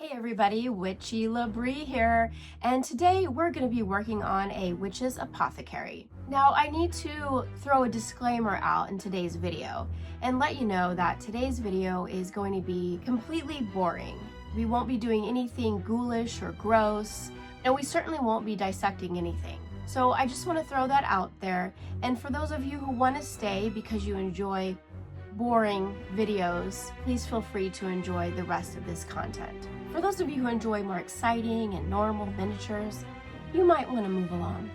Hey everybody, Witchy Labrie here, and today we're going to be working on a witch's apothecary. Now I need to throw a disclaimer out in today's video and let you know that today's video is going to be completely boring. We won't be doing anything ghoulish or gross, and we certainly won't be dissecting anything. So I just want to throw that out there, and for those of you who want to stay because you enjoy boring videos, please feel free to enjoy the rest of this content. For those of you who enjoy more exciting and normal miniatures, you might want to move along.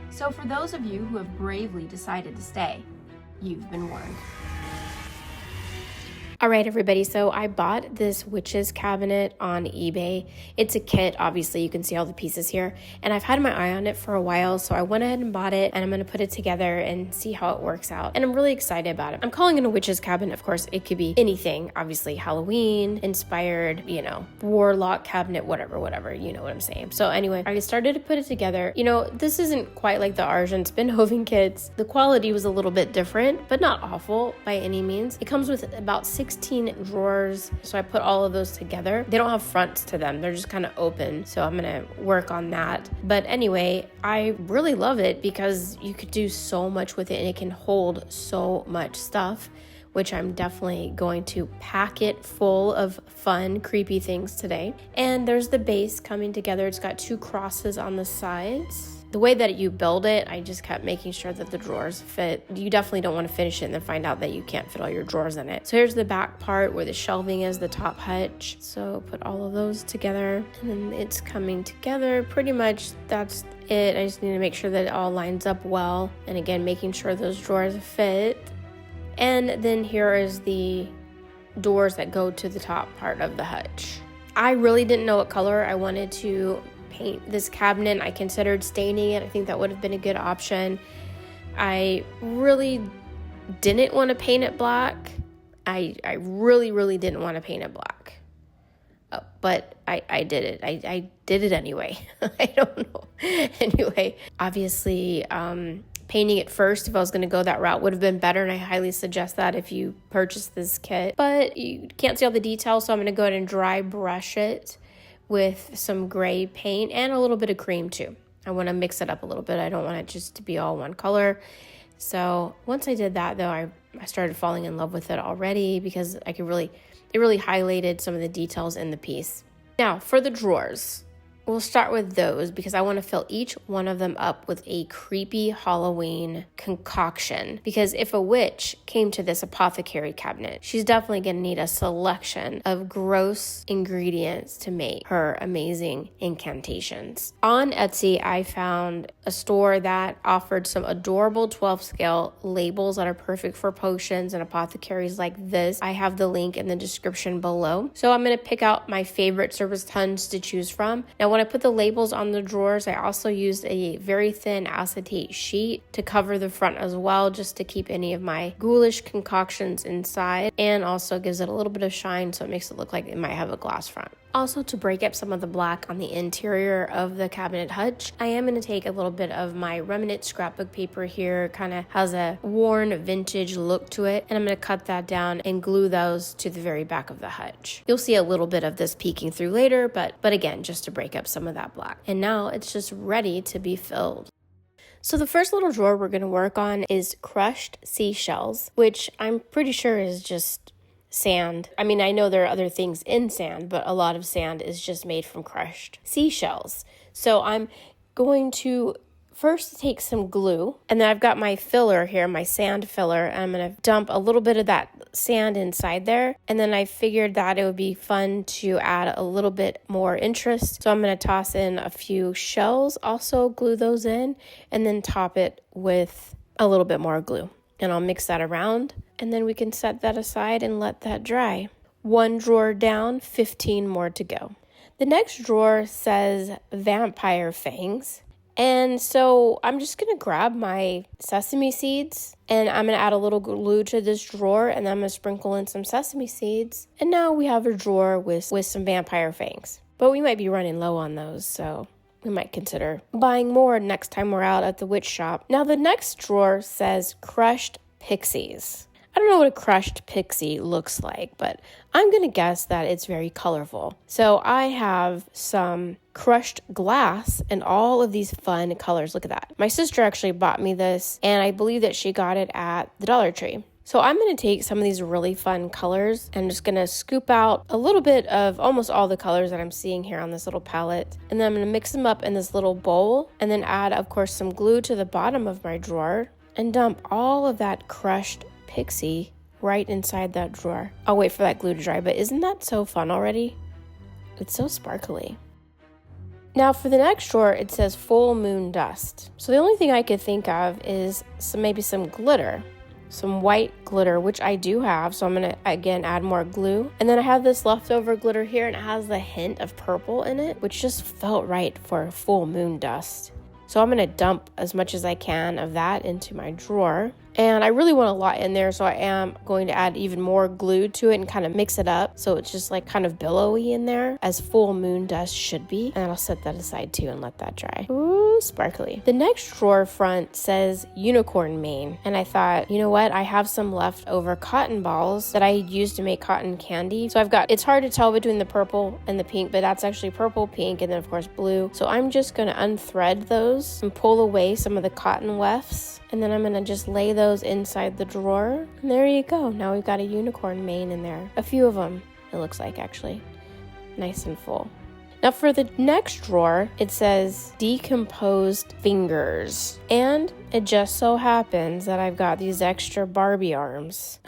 So for those of you who have bravely decided to stay, you've been warned. All right, everybody, so I bought this witch's cabinet on eBay. It's a kit, obviously, you can see all the pieces here, and I've had my eye on it for a while, so I went ahead and bought it, and I'm going to put it together and see how it works out, and I'm really excited about it. I'm calling it a witch's cabinet. Of course, it could be anything, obviously, Halloween, inspired, warlock cabinet, whatever, you know what I'm saying. So anyway, I started to put it together. This isn't quite like the Argent Spinhoven kits. The quality was a little bit different, but not awful by any means. It comes with about 16 drawers, so I put all of those together. They don't have fronts to them, they're just kind of open, so I'm gonna work on that. But anyway, I really love it because you could do so much with it and it can hold so much stuff, which I'm definitely going to pack it full of fun, creepy things today. And there's the base coming together. It's got 2 crosses on the sides. The way that you build it, I just kept making sure that the drawers fit. You definitely don't want to finish it and then find out that you can't fit all your drawers in it. So here's the back part where the shelving is, the top hutch. So put all of those together and then it's coming together. Pretty much that's it. I just need to make sure that it all lines up well. And again, making sure those drawers fit. And then here is the doors that go to the top part of the hutch. I really didn't know what color I wanted to paint this cabinet. I considered staining it. I think that would have been a good option. I really didn't want to paint it black. I really didn't want to paint it black. But I did it. I did it anyway. I don't know. Anyway, obviously, painting it first, if I was going to go that route, would have been better, and I highly suggest that if you purchase this kit. But you can't see all the details, so I'm going to go ahead and dry brush it with some gray paint and a little bit of cream too. I want to mix it up a little bit. I don't want it just to be all one color. So once I did that, though, I started falling in love with it already because it really highlighted some of the details in the piece. Now for the drawers. We'll start with those because I want to fill each one of them up with a creepy Halloween concoction. Because if a witch came to this apothecary cabinet, she's definitely going to need a selection of gross ingredients to make her amazing incantations. On Etsy, I found a store that offered some adorable 12 scale labels that are perfect for potions and apothecaries like this. I have the link in the description below. So I'm going to pick out my favorites. There was tons to choose from. Now, when I put the labels on the drawers, I also used a very thin acetate sheet to cover the front as well, just to keep any of my ghoulish concoctions inside, and also gives it a little bit of shine so it makes it look like it might have a glass front. Also, to break up some of the black on the interior of the cabinet hutch, I am going to take a little bit of my remnant scrapbook paper here, kind of has a worn vintage look to it, and I'm going to cut that down and glue those to the very back of the hutch. You'll see a little bit of this peeking through later, but again, just to break up some of that black. And now it's just ready to be filled. So the first little drawer we're going to work on is crushed seashells, which I'm pretty sure is just sand. I mean, I know there are other things in sand, but a lot of sand is just made from crushed seashells. So I'm going to first take some glue, and then I've got my filler here, my sand filler, and I'm going to dump a little bit of that sand inside there. And then I figured that it would be fun to add a little bit more interest. So I'm going to toss in a few shells, also glue those in, and then top it with a little bit more glue. And I'll mix that around, and then we can set that aside and let that dry. 1 drawer down, 15 more to go. The next drawer says vampire fangs. And so I'm just going to grab my sesame seeds, and I'm going to add a little glue to this drawer, and then I'm going to sprinkle in some sesame seeds. And now we have a drawer with some vampire fangs. But we might be running low on those, so we might consider buying more next time we're out at the witch shop. Now the next drawer says crushed pixies. I don't know what a crushed pixie looks like, but I'm going to guess that it's very colorful. So I have some crushed glass and all of these fun colors. Look at that. My sister actually bought me this, and I believe that she got it at the Dollar Tree. So I'm going to take some of these really fun colors and just going to scoop out a little bit of almost all the colors that I'm seeing here on this little palette. And then I'm going to mix them up in this little bowl and then add, of course, some glue to the bottom of my drawer and dump all of that crushed pixie right inside that drawer. I'll wait for that glue to dry, but isn't that so fun already? It's so sparkly. Now for the next drawer, it says full moon dust. So the only thing I could think of is maybe some glitter. Some white glitter, which I do have, so I'm gonna again add more glue. And then I have this leftover glitter here, and it has the hint of purple in it, which just felt right for full moon dust. So I'm gonna dump as much as I can of that into my drawer. And I really want a lot in there, so I am going to add even more glue to it and kind of mix it up so it's just like kind of billowy in there, as full moon dust should be. And I'll set that aside too and let that dry. Ooh, sparkly. The next drawer front says unicorn mane, and I thought, you know what? I have some leftover cotton balls that I used to make cotton candy. So it's hard to tell between the purple and the pink, but that's actually purple, pink, and then of course blue. So I'm just gonna unthread those and pull away some of the cotton wefts. And then I'm going to just lay those inside the drawer. And there you go. Now we've got a unicorn mane in there. A few of them, it looks like, actually. Nice and full. Now for the next drawer, it says decomposed fingers. And it just so happens that I've got these extra Barbie arms,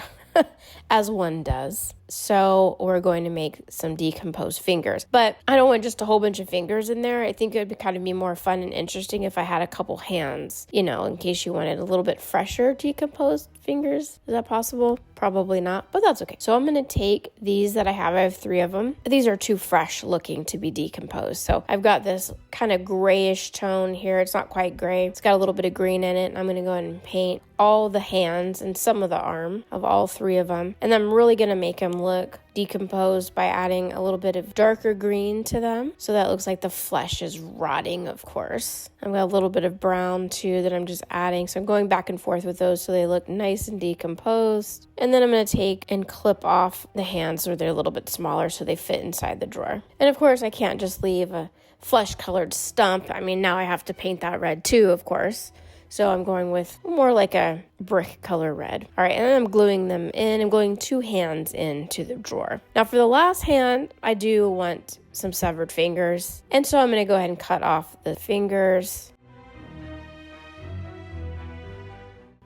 as one does. So we're going to make some decomposed fingers. But I don't want just a whole bunch of fingers in there. I think it would kind of be more fun and interesting if I had a couple hands, in case you wanted a little bit fresher decomposed fingers. Is that possible? Probably not, but that's okay. So I'm going to take these that I have 3 of them. These are too fresh looking to be decomposed. So I've got this kind of grayish tone here. It's not quite gray. It's got a little bit of green in it. I'm going to go ahead and paint all the hands and some of the arm of all 3 of them. And I'm really going to make them look decomposed by adding a little bit of darker green to them. So that looks like the flesh is rotting, of course. I've got a little bit of brown too that I'm just adding. So I'm going back and forth with those so they look nice and decomposed. And then I'm going to take and clip off the hands so they're a little bit smaller so they fit inside the drawer. And of course, I can't just leave a flesh-colored stump. I mean, now I have to paint that red too, of course. So I'm going with more like a brick color red. All right, and then I'm gluing them in. I'm gluing 2 hands into the drawer. Now for the last hand, I do want some severed fingers. And so I'm going to go ahead and cut off the fingers.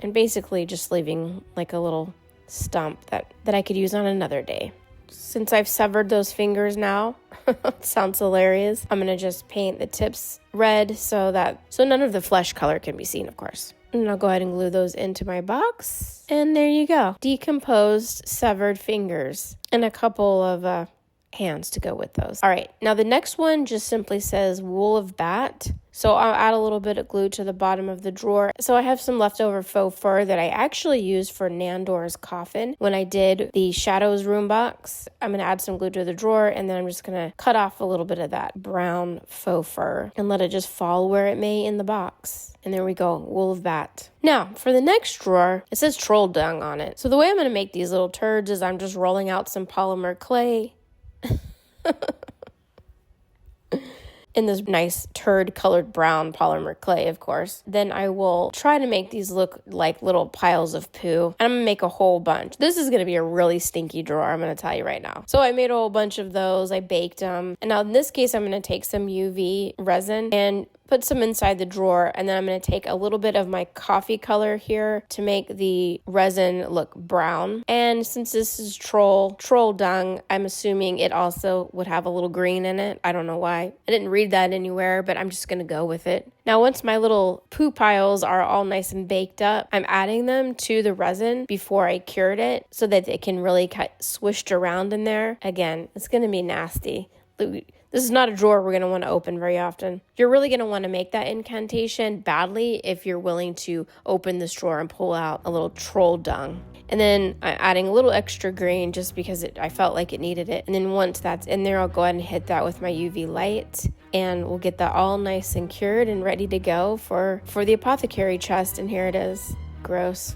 And basically just leaving like a little stump that I could use on another day. Since I've severed those fingers now, sounds hilarious, I'm going to just paint the tips red so none of the flesh color can be seen, of course. And I'll go ahead and glue those into my box. And there you go. Decomposed severed fingers and a couple of hands to go with those. All right, now the next one just simply says wool of bat. So I'll add a little bit of glue to the bottom of the drawer. So I have some leftover faux fur that I actually used for Nandor's coffin when I did the Shadows room box. I'm going to add some glue to the drawer, and then I'm just going to cut off a little bit of that brown faux fur and let it just fall where it may in the box. And there we go, wool of bat. Now, for the next drawer, it says troll dung on it. So the way I'm going to make these little turds is I'm just rolling out some polymer clay in this nice turd colored brown polymer clay, of course. Then I will try to make these look like little piles of poo. And I'm gonna make a whole bunch. This is gonna be a really stinky drawer, I'm gonna tell you right now. So I made a whole bunch of those. I baked them. And now in this case, I'm gonna take some UV resin and put some inside the drawer, and then I'm going to take a little bit of my coffee color here to make the resin look brown. And since this is troll dung, I'm assuming it also would have a little green in it. I don't know why. I didn't read that anywhere, but I'm just going to go with it. Now, once my little poo piles are all nice and baked up, I'm adding them to the resin before I cured it so that it can really get swished around in there. Again, it's going to be nasty. This is not a drawer we're going to want to open very often. You're really going to want to make that incantation badly if you're willing to open this drawer and pull out a little troll dung. And then I'm adding a little extra green just because I felt like it needed it. And then once that's in there, I'll go ahead and hit that with my UV light. And we'll get that all nice and cured and ready to go for the apothecary chest. And here it is. Gross.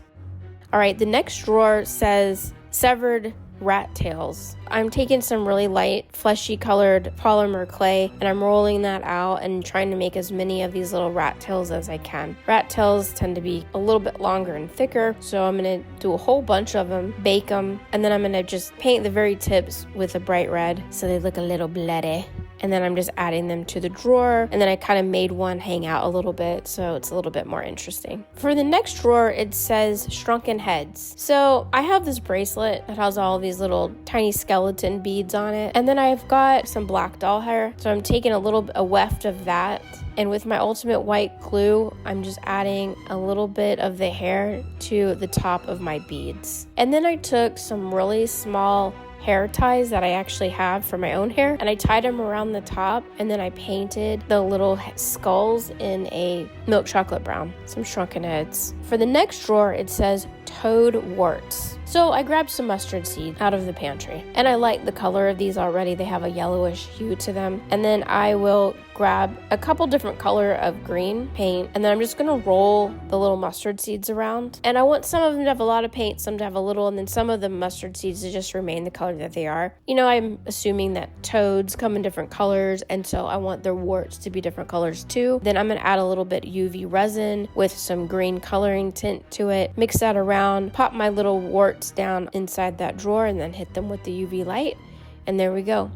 All right, the next drawer says severed rat tails. I'm taking some really light, fleshy colored polymer clay and I'm rolling that out and trying to make as many of these little rat tails as I can. Rat tails tend to be a little bit longer and thicker, so I'm going to do a whole bunch of them, bake them, and then I'm going to just paint the very tips with a bright red so they look a little bloody. And then I'm just adding them to the drawer. And then I kind of made one hang out a little bit, so it's a little bit more interesting. For the next drawer, it says shrunken heads. So I have this bracelet that has all these little tiny skeleton beads on it. And then I've got some black doll hair. So I'm taking a weft of that. And with my ultimate white glue, I'm just adding a little bit of the hair to the top of my beads. And then I took some really small hair ties that I actually have for my own hair, and I tied them around the top, and then I painted the little skulls in a milk chocolate brown, some shrunken heads. For the next drawer, it says toad warts. So I grabbed some mustard seed out of the pantry, and I like the color of these already. They have a yellowish hue to them. And then I will grab a couple different color of green paint, and then I'm just gonna roll the little mustard seeds around. And I want some of them to have a lot of paint, some to have a little, and then some of the mustard seeds to just remain the color that they are. You know, I'm assuming that toads come in different colors, and so I want their warts to be different colors too. Then I'm gonna add a little bit UV resin with some green coloring tint to it, mix that around, pop my little warts down inside that drawer, and then hit them with the UV light, and there we go.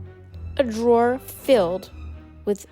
A drawer filled with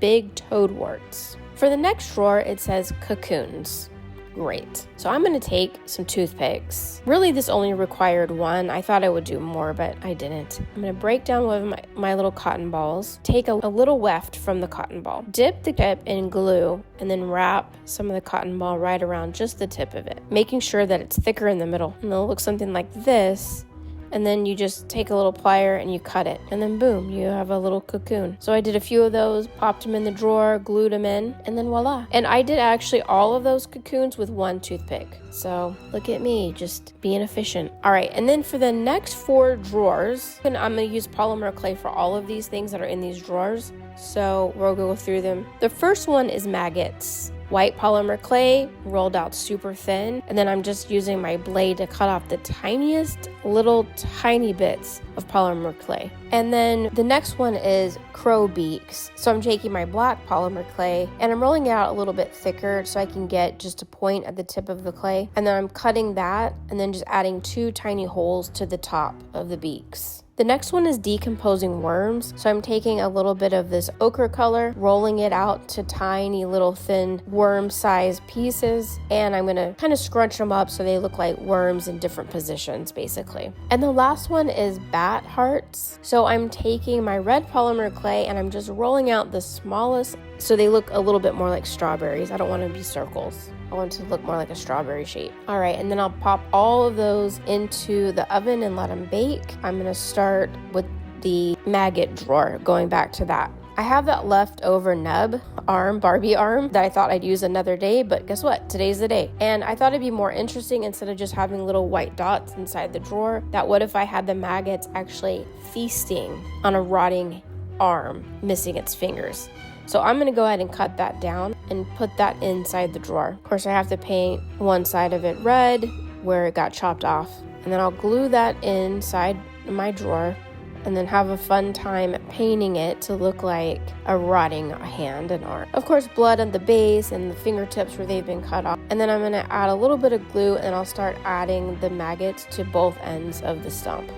big toad warts. For the next drawer, it says cocoons. Great. So I'm going to take some toothpicks. Really, this only required one. I thought I would do more, but I didn't. I'm going to break down one of my little cotton balls, take a little weft from the cotton ball, dip the tip in glue, and then wrap some of the cotton ball right around just the tip of it, making sure that it's thicker in the middle. And it'll look something like this. And then you just take a little plier and you cut it. And then boom, you have a little cocoon. So I did a few of those, popped them in the drawer, glued them in, and then voila. And I did actually all of those cocoons with one toothpick. So look at me, just being efficient. All right, and then for the next 4 drawers, I'm gonna use polymer clay for all of these things that are in these drawers. So we'll go through them. The first one is maggots. White polymer clay rolled out super thin, and then I'm just using my blade to cut off the tiniest little tiny bits of polymer clay. And then the next one is crow beaks. So I'm taking my black polymer clay and I'm rolling it out a little bit thicker so I can get just a point at the tip of the clay, and then I'm cutting that and then just adding 2 tiny holes to the top of the beaks. The next one is decomposing worms. So I'm taking a little bit of this ochre color, rolling it out to tiny little thin worm-sized pieces, and I'm gonna kind of scrunch them up so they look like worms in different positions, basically. And the last one is bat hearts. So I'm taking my red polymer clay and I'm just rolling out the smallest so they look a little bit more like strawberries. I don't want to be circles. I want it to look more like a strawberry shape. All right, and then I'll pop all of those into the oven and let them bake. I'm gonna start with the maggot drawer, going back to that. I have that leftover nub arm, Barbie arm, that I thought I'd use another day, but guess what? Today's the day. And I thought it'd be more interesting instead of just having little white dots inside the drawer, that what if I had the maggots actually feasting on a rotting arm, missing its fingers. So I'm going to go ahead and cut that down and put that inside the drawer. Of course, I have to paint one side of it red where it got chopped off. And then I'll glue that inside my drawer and then have a fun time painting it to look like a rotting hand and arm. Of course, blood on the base and the fingertips where they've been cut off. And then I'm going to add a little bit of glue and I'll start adding the maggots to both ends of the stump.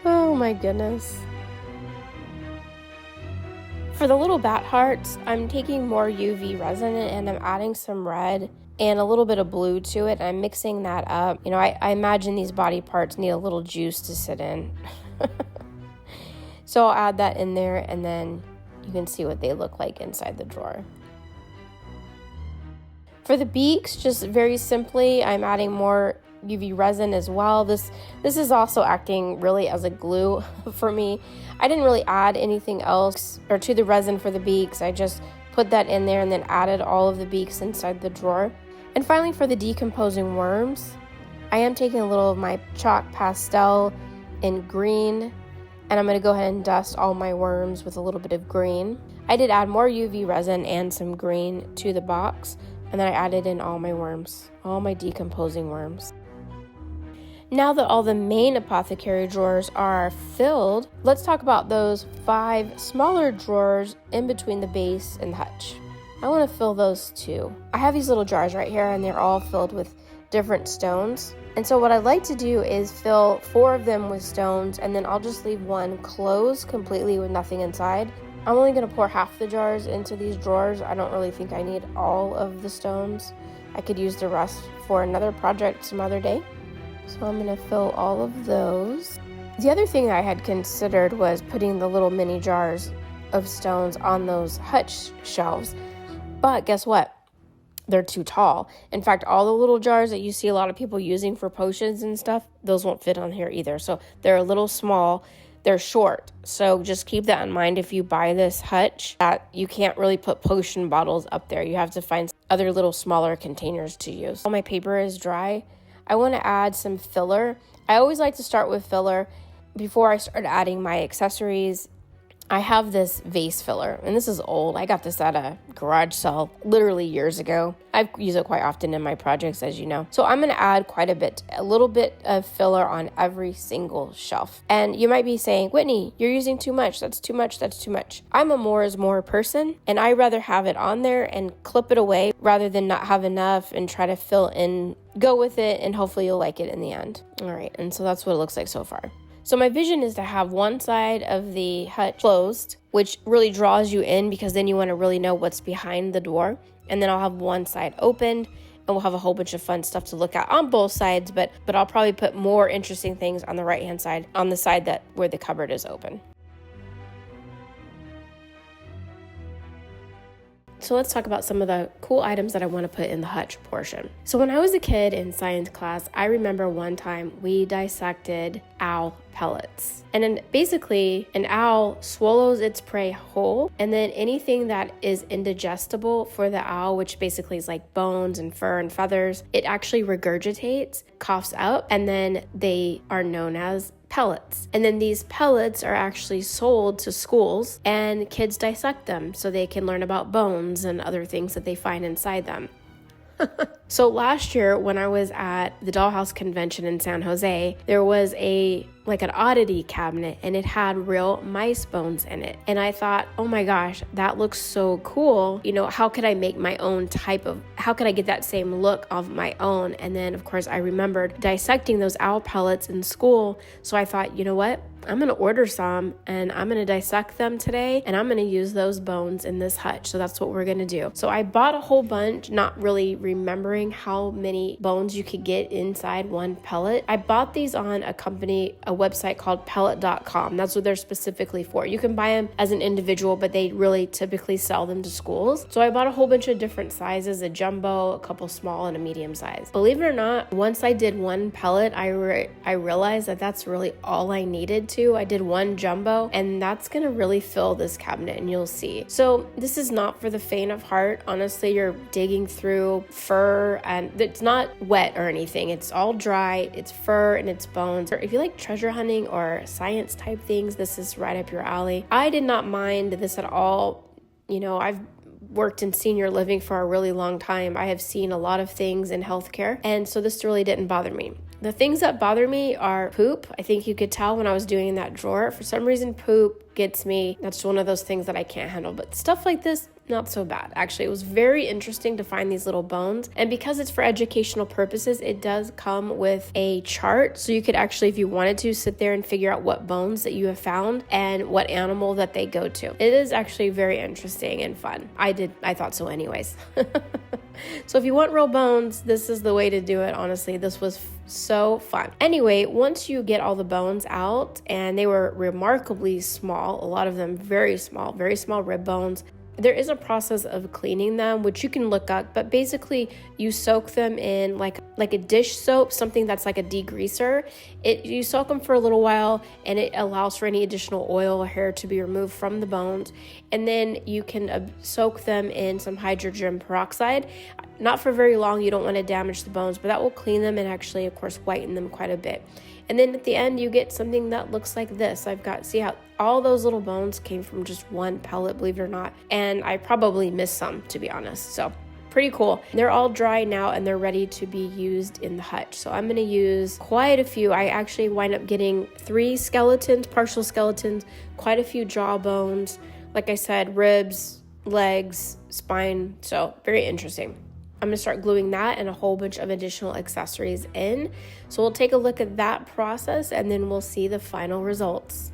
Oh my goodness. For the little bat hearts, I'm taking more UV resin and I'm adding some red and a little bit of blue to it. I'm mixing that up. You know, I imagine these body parts need a little juice to sit in. So I'll add that in there and then you can see what they look like inside the drawer. For the beaks, just very simply, I'm adding more UV resin as well. This is also acting really as a glue for me. I didn't really add anything else or to the resin for the beaks. I just put that in there and then added all of the beaks inside the drawer. And finally, for the decomposing worms, I am taking a little of my chalk pastel in green, and I'm going to go ahead and dust all my worms with a little bit of green. I did add more UV resin and some green to the box And then I added in all my worms, all my decomposing worms. Now that all the main apothecary drawers are filled, let's talk about those 5 smaller drawers in between the base and the hutch. I want to fill those too. I have these little jars right here, and they're all filled with different stones. And so what I'd like to do is fill 4 of them with stones, and then I'll just leave one closed completely with nothing inside. I'm only going to pour half the jars into these drawers. I don't really think I need all of the stones. I could use the rest for another project some other day. So I'm going to fill all of those. The other thing I had considered was putting the little mini jars of stones on those hutch shelves. But guess what? They're too tall. In fact, all the little jars that you see a lot of people using for potions and stuff, those won't fit on here either. So they're a little small. They're short. So just keep that in mind if you buy this hutch, that you can't really put potion bottles up there. You have to find other little smaller containers to use. All my paper is dry. I want to add some filler. I always like to start with filler before I start adding my accessories. I have this vase filler, and this is old. I got this at a garage sale literally years ago. I use it quite often in my projects, as you know. So I'm going to add quite a little bit of filler on every single shelf. And you might be saying, Whitney, you're using too much. That's too much. That's too much. I'm a more is more person, and I rather have it on there and clip it away rather than not have enough and try to fill in, go with it, and hopefully you'll like it in the end. All right, and so that's what it looks like so far. So my vision is to have one side of the hutch closed, which really draws you in because then you want to really know what's behind the door. And then I'll have one side opened, and we'll have a whole bunch of fun stuff to look at on both sides, but I'll probably put more interesting things on the right-hand side, on the side that where the cupboard is open. So let's talk about some of the cool items that I want to put in the hutch portion. So when I was a kid in science class, I remember one time we dissected owl pellets. And then basically an owl swallows its prey whole, and then anything that is indigestible for the owl, which basically is like bones and fur and feathers, it actually regurgitates, coughs up, and then they are known as pellets. And then these pellets are actually sold to schools, and kids dissect them so they can learn about bones and other things that they find inside them. So last year when I was at the Dollhouse Convention in San Jose, there was an oddity cabinet, and it had real mice bones in it. And I thought, oh my gosh, that looks so cool. You know, how could I make my own how could I get that same look of my own? And then of course I remembered dissecting those owl pellets in school. So I thought, you know what? I'm going to order some, and I'm going to dissect them today, and I'm going to use those bones in this hutch. So that's what we're going to do. So I bought a whole bunch, not really remembering how many bones you could get inside one pellet. I bought these on a website called Pellet.com. That's what they're specifically for. You can buy them as an individual, but they really typically sell them to schools. So I bought a whole bunch of different sizes, a jumbo, a couple small, and a medium size. Believe it or not, once I did one pellet, I realized that that's really all I needed to. I did one jumbo, and that's gonna really fill this cabinet, and you'll see. So this is not for the faint of heart. Honestly, you're digging through fur, and it's not wet or anything. It's all dry. It's fur and it's bones. If you like treasure hunting or science type things, this is right up your alley. I did not mind this at all. You know, I've worked in senior living for a really long time. I have seen a lot of things in healthcare, and so this really didn't bother me. The things that bother me are poop. I think you could tell when I was doing that drawer. For some reason, poop gets me. That's one of those things that I can't handle. But stuff like this, not so bad. Actually, it was very interesting to find these little bones. And because it's for educational purposes, it does come with a chart. So you could actually, if you wanted to, sit there and figure out what bones that you have found and what animal that they go to. It is actually very interesting and fun. I thought so anyways. So if you want real bones, this is the way to do it. Honestly, this was so fun. Anyway, once you get all the bones out, and they were remarkably small, a lot of them very small rib bones, there is a process of cleaning them, which you can look up, but basically you soak them in like a dish soap, something that's like a degreaser. You soak them for a little while, and it allows for any additional oil or hair to be removed from the bones. And then you can soak them in some hydrogen peroxide. Not for very long, you don't want to damage the bones, but that will clean them and actually, of course, whiten them quite a bit. And then at the end, you get something that looks like this. See how all those little bones came from just one pellet, believe it or not. And I probably missed some, to be honest. So Pretty cool. They're all dry now and they're ready to be used in the hutch. So I'm gonna use quite a few. I actually wind up getting 3 skeletons, partial skeletons, quite a few jawbones, like I said, ribs, legs, spine. So very interesting. I'm gonna start gluing that and a whole bunch of additional accessories in. So we'll take a look at that process and then we'll see the final results.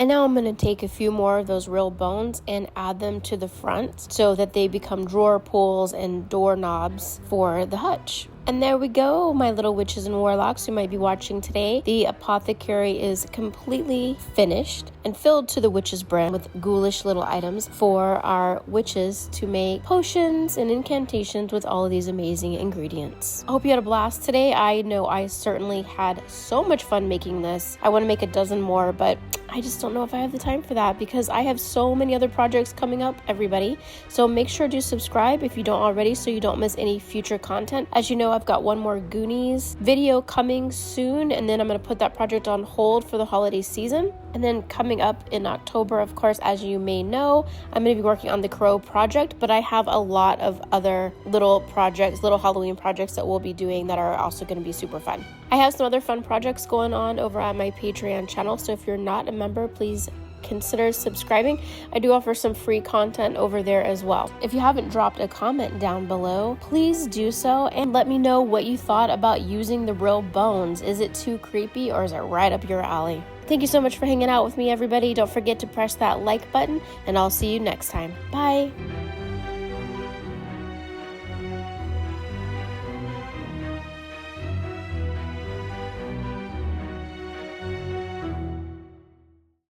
And now I'm going to take a few more of those real bones and add them to the front so that they become drawer pulls and doorknobs for the hutch. And there we go, my little witches and warlocks who might be watching today. The apothecary is completely finished and filled to the witch's brim with ghoulish little items for our witches to make potions and incantations with all of these amazing ingredients. I hope you had a blast today. I know I certainly had so much fun making this. I want to make a dozen more, but I just don't know if I have the time for that because I have so many other projects coming up, everybody. So make sure to subscribe if you don't already so you don't miss any future content. As you know, I've got one more Goonies video coming soon, and then I'm going to put that project on hold for the holiday season. And then coming up in October, of course, as you may know, I'm going to be working on the Crow project, but I have a lot of other little projects, little Halloween projects that we'll be doing that are also going to be super fun. I have some other fun projects going on over at my Patreon channel, so if you're not a member, please consider subscribing. I do offer some free content over there as well. If you haven't dropped a comment down below, please do so and let me know what you thought about using the real bones. Is it too creepy or is it right up your alley? Thank you so much for hanging out with me, everybody. Don't forget to press that like button and I'll see you next time. Bye.